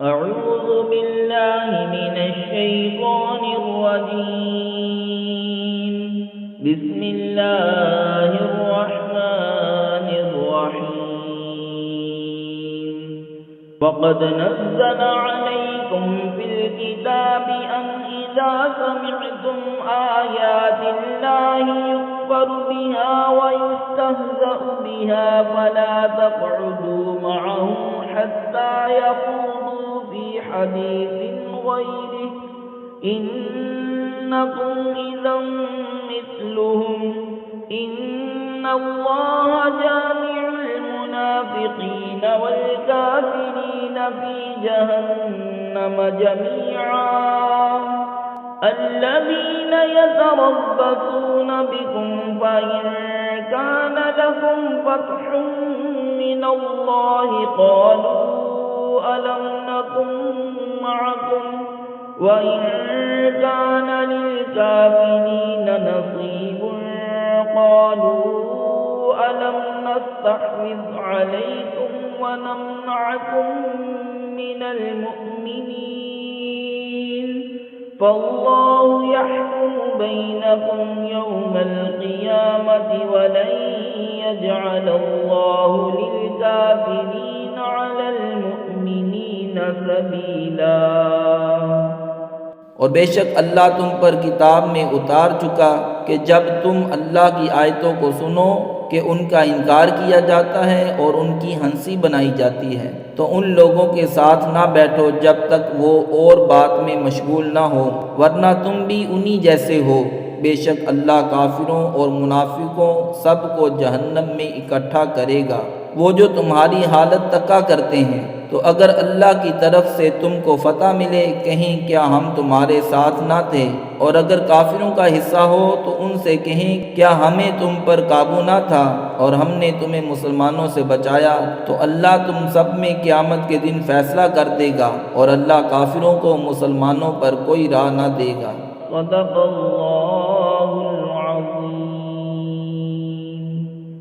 أعوذ بالله من الشيطان الرجيم. بسم الله الرحمن الرحيم. وقد نزل عليكم في الكتاب أن إذا سمعتم آيات الله يكفر بها ويستهزأ بها فلا تقعدوا معهم حتى يخوضوا في حديث غيره إنكم إذا مثلهم إن الله جامع المنافقين والكافرين في جهنم جميعا. الذين يتربصون بكم فإن كان لكم فتح من الله قالوا ألم نكن معكم وإن كان للكافرين نصيب قالوا ألم نستحوذ عليكم ونمنعكم من المؤمنين فالله يحكم بينكم يوم القيامة ولن يجعل الله للكافرين على المؤمنين سبيلا. اور بے شک اللہ تم پر کتاب میں اتار چکا کہ جب تم اللہ کی آیتوں کو سنو کہ ان کا انکار کیا جاتا ہے اور ان کی ہنسی بنائی جاتی ہے تو ان لوگوں کے ساتھ نہ بیٹھو جب تک وہ اور بات میں مشغول نہ ہو ورنہ تم بھی انہی جیسے ہو. بے شک اللہ کافروں اور منافقوں سب کو جہنم میں اکٹھا کرے گا. وہ جو تمہاری حالت تکا کرتے ہیں تو اگر اللہ کی طرف سے تم کو فتح ملے کہیں کیا ہم تمہارے ساتھ نہ تھے اور اگر کافروں کا حصہ ہو تو ان سے کہیں کیا ہمیں تم پر قابو نہ تھا اور ہم نے تمہیں مسلمانوں سے بچایا. تو اللہ تم سب میں قیامت کے دن فیصلہ کر دے گا اور اللہ کافروں کو مسلمانوں پر کوئی راہ نہ دے گا. صدق اللہ